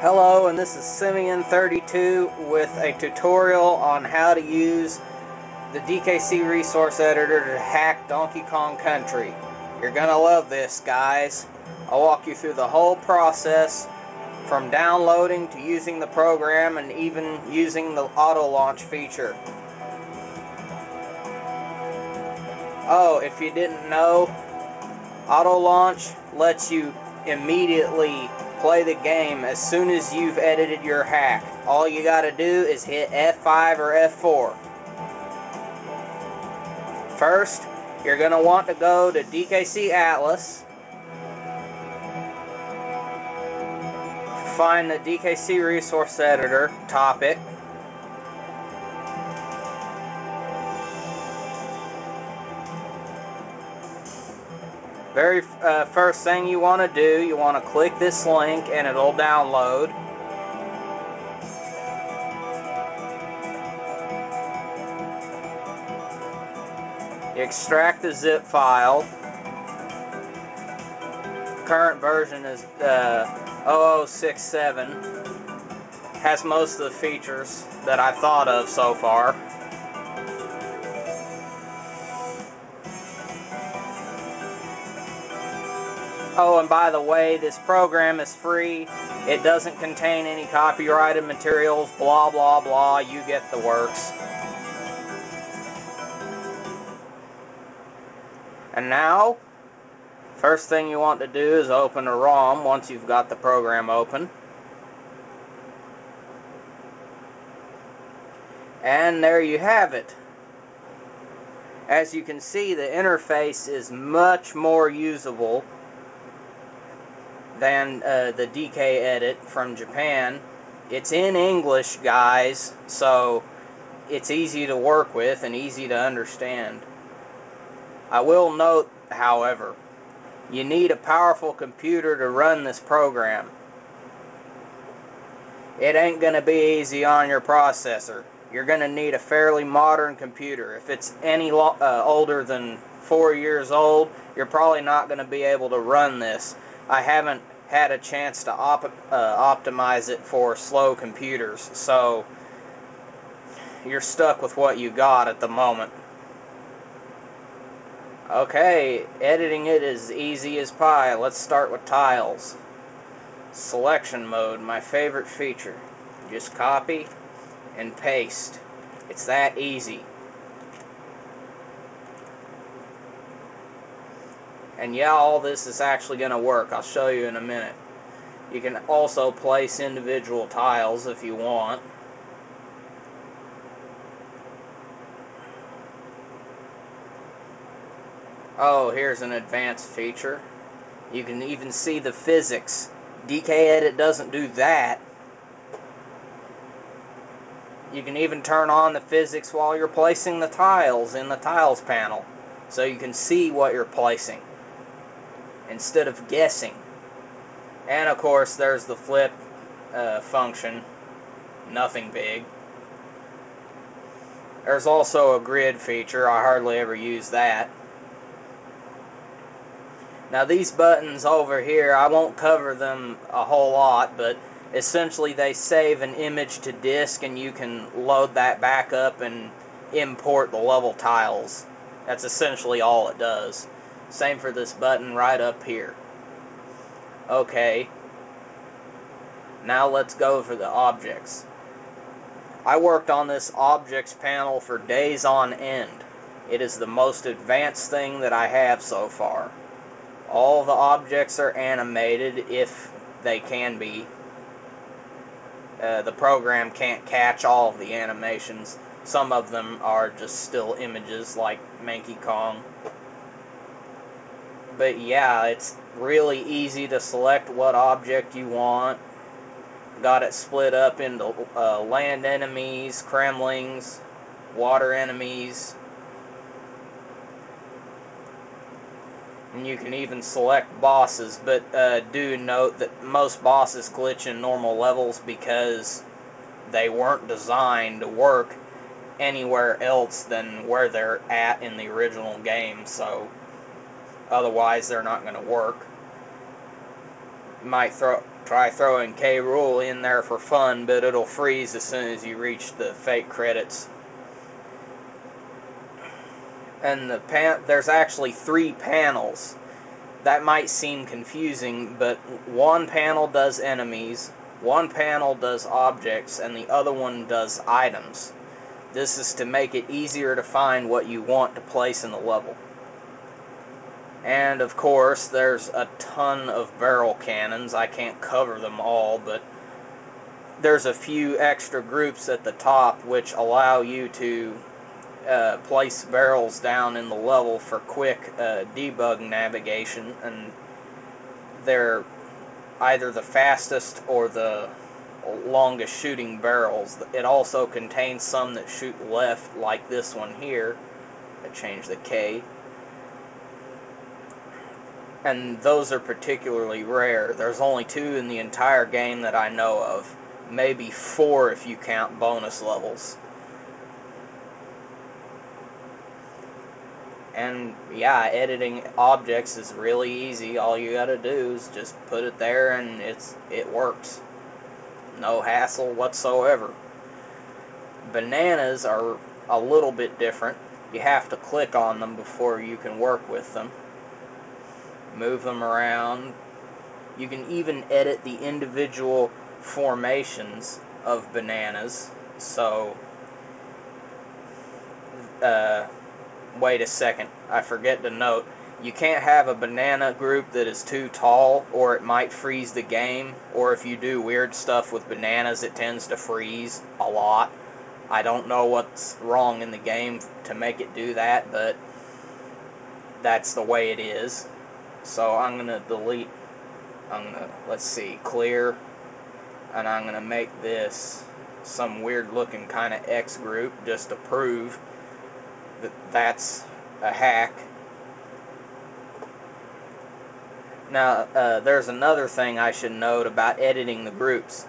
Hello, and this is Simion32 with a tutorial on how to use the DKC resource editor to hack Donkey Kong Country. You're gonna love this, guys. I'll walk you through the whole process from downloading to using the program and even using the auto launch feature. Oh, if you didn't know, auto launch lets you immediately play the game as soon as you've edited your hack. All you gotta do is hit F5 or F4. First, you're gonna want to go to DKC Atlas, find the DKC resource editor topic, very first thing you want to do, you want to click this link and it'll download. You extract the zip file. Current version is 0067. Has most of the features that I've thought of so far. Oh, and by the way, this program is free. It doesn't contain any copyrighted materials, blah, blah, blah. You get the works. And now, first thing you want to do is open a ROM once you've got the program open. And there you have it. As you can see, the interface is much more usable than the DK edit from Japan. It's in English, guys, so it's easy to work with and easy to understand. I will note, however, you need a powerful computer to run this program. It ain't going to be easy on your processor. You're going to need a fairly modern computer. If it's any older than 4 years old, you're probably not going to be able to run this. I haven't had a chance to optimize it for slow computers, so you're stuck with what you got at the moment. Okay, editing it is easy as pie. Let's start with tiles. Selection mode, my favorite feature. Just copy and paste. It's that easy. And yeah, all this is actually going to work. I'll show you in a minute. You can also place individual tiles if you want. Oh, here's an advanced feature. You can even see the physics. DK Edit doesn't do that. You can even turn on the physics while you're placing the tiles in the tiles panel, so you can see what you're placing instead of guessing. And of course there's the flip function. Nothing big. There's also a grid feature. I hardly ever use that. Now these buttons over here, I won't cover them a whole lot, but essentially they save an image to disk and you can load that back up and import the level tiles. That's essentially all it does. Same for this button right up here. Okay, now let's go for the objects. I worked on this objects panel for days on end. It is the most advanced thing that I have so far. All the objects are animated if they can be. The program can't catch all of the animations. Some of them are just still images like Donkey Kong. But yeah, it's really easy to select what object you want. Got it split up into land enemies, Kremlings, water enemies. And you can even select bosses, but do note that most bosses glitch in normal levels because they weren't designed to work anywhere else than where they're at in the original game, so otherwise they're not going to work. You might Try throwing K. Rool in there for fun, but it'll freeze as soon as you reach the fake credits. And there's actually 3 panels. That might seem confusing, but one panel does enemies, one panel does objects, and the other one does items. This is to make it easier to find what you want to place in the level. And of course, there's a ton of barrel cannons. I can't cover them all, but there's a few extra groups at the top which allow you to place barrels down in the level for quick debug navigation, and they're either the fastest or the longest shooting barrels. It also contains some that shoot left, like this one here. I changed the K. And those are particularly rare. There's only 2 in the entire game that I know of. Maybe 4 if you count bonus levels. And yeah, editing objects is really easy. All you gotta do is just put it there and it works. No hassle whatsoever. Bananas are a little bit different. You have to click on them before you can work with them. Move them around. You can even edit the individual formations of bananas. So, wait a second, I forget to note, you can't have a banana group that is too tall, or it might freeze the game, or if you do weird stuff with bananas, it tends to freeze a lot. I don't know what's wrong in the game to make it do that, but that's the way it is. So I'm going to delete, let's see, clear, and I'm going to make this some weird looking kind of X group just to prove that that's a hack. Now, there's another thing I should note about editing the groups.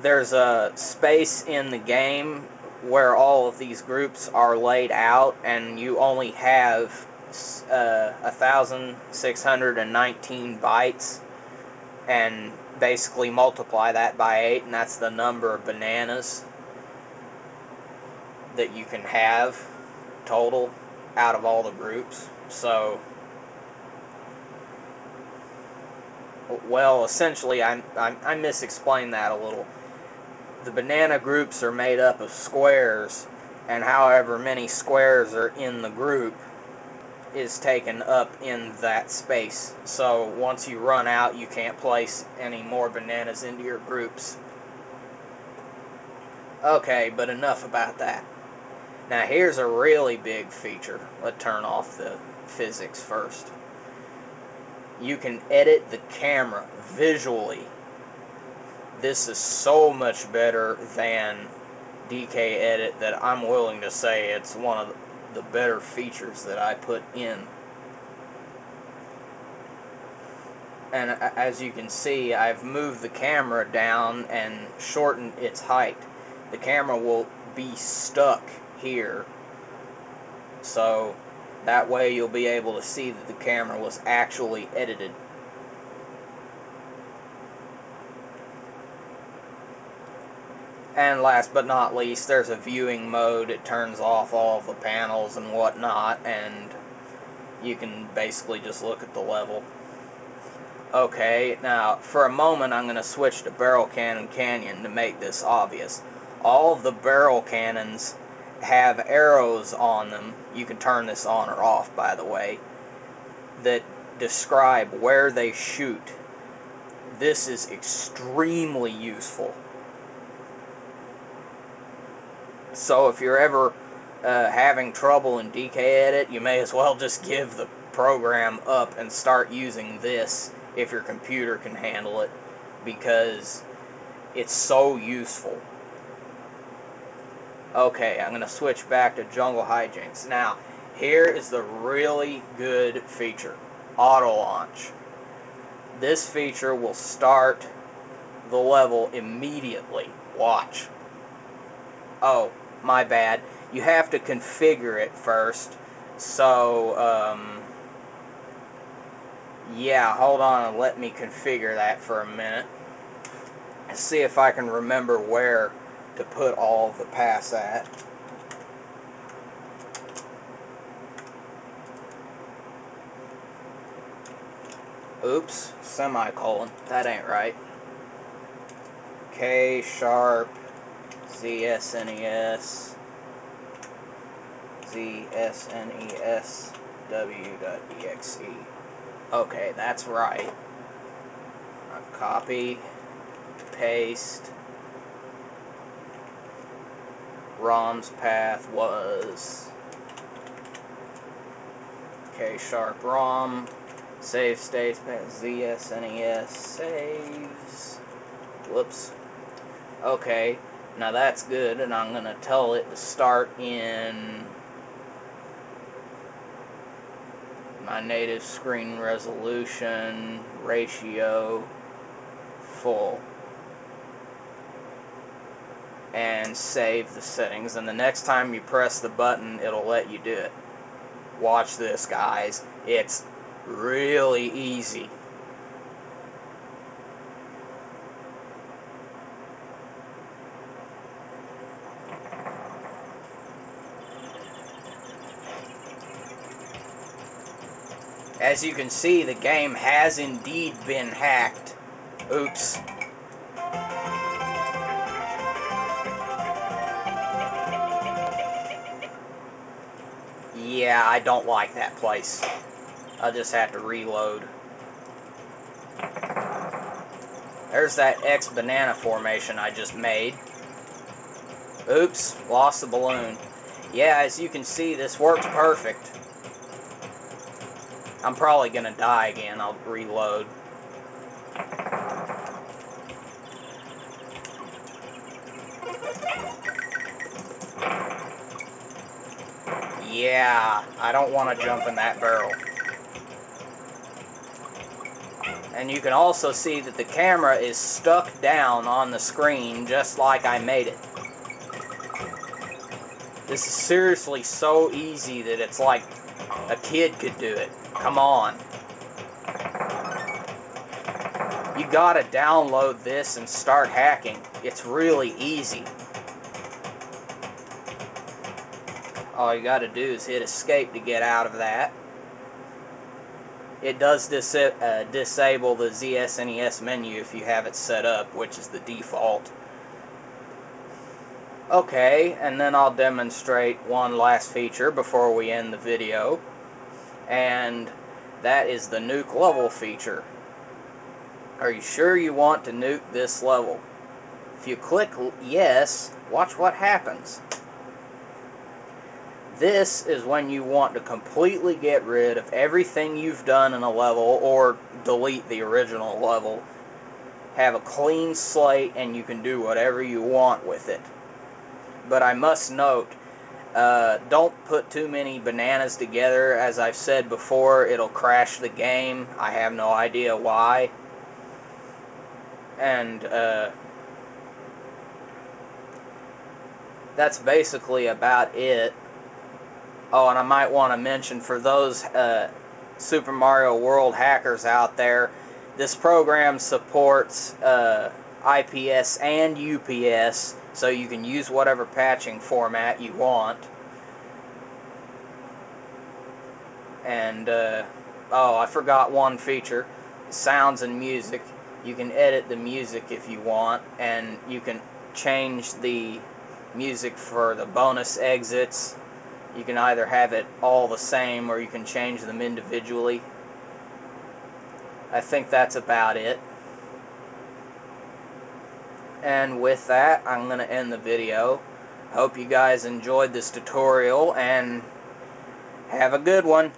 There's a space in the game where all of these groups are laid out, and you only have 1,619 bytes, and basically multiply that by 8, and that's the number of bananas that you can have total out of all the groups. So, well, essentially, I misexplained that a little. The banana groups are made up of squares, and however many squares are in the group is taken up in that space. So once you run out, you can't place any more bananas into your groups. Okay, but enough about that. Now here's a really big feature. Let's turn off the physics first. You can edit the camera visually. This is so much better than DKCRE that I'm willing to say it's one of the better features that I put in. And as you can see, I've moved the camera down and shortened its height. The camera will be stuck here, so that way you'll be able to see that the camera was actually edited. And last but not least, there's a viewing mode. It turns off all of the panels and whatnot, and you can basically just look at the level. Okay, now for a moment I'm going to switch to Barrel Cannon Canyon to make this obvious. All of the barrel cannons have arrows on them. You can turn this on or off, by the way, that describe where they shoot. This is extremely useful. So if you're ever having trouble in DKCRE, you may as well just give the program up and start using this if your computer can handle it, because it's so useful. Okay, I'm going to switch back to Jungle Hijinks. Now, here is the really good feature, auto launch. This feature will start the level immediately. Watch. Oh, my bad. You have to configure it first. So, Yeah, hold on and let me configure that for a minute. See if I can remember where to put all of the paths at. Oops, semicolon. That ain't right. K sharp ZSNES ZSNES W.exe. Okay, that's right. Copy, paste. ROM's path was K sharp ROM. Save states, ZSNES saves. Whoops. Okay, now that's good, and I'm going to tell it to start in my native screen resolution ratio full. And save the settings, and the next time you press the button, it'll let you do it. Watch this, guys. It's really easy. As you can see, the game has indeed been hacked. Oops. Yeah, I don't like that place. I'll just have to reload. There's that X banana formation I just made. Oops, lost the balloon. Yeah, as you can see, this works perfect. I'm probably gonna die again. I'll reload. Yeah, I don't want to jump in that barrel. And you can also see that the camera is stuck down on the screen just like I made it. This is seriously so easy that it's like a kid could do it. Come on. You gotta download this and start hacking. It's really easy. All you gotta do is hit escape to get out of that. It does disable the ZSNES menu if you have it set up, which is the default. Okay, and then I'll demonstrate one last feature before we end the video. And that is the nuke level feature. Are you sure you want to nuke this level? If you click yes, watch what happens. This is when you want to completely get rid of everything you've done in a level or delete the original level. Have a clean slate and you can do whatever you want with it. But I must note, don't put too many bananas together. As I've said before, it'll crash the game. I have no idea why. And that's basically about it. Oh, and I might want to mention for those Super Mario World hackers out there, this program supports IPS and UPS, so you can use whatever patching format you want. And, oh, I forgot one feature, sounds and music. You can edit the music if you want, and you can change the music for the bonus exits. You can either have it all the same or you can change them individually. I think that's about it. And with that, I'm going to end the video. Hope you guys enjoyed this tutorial and have a good one.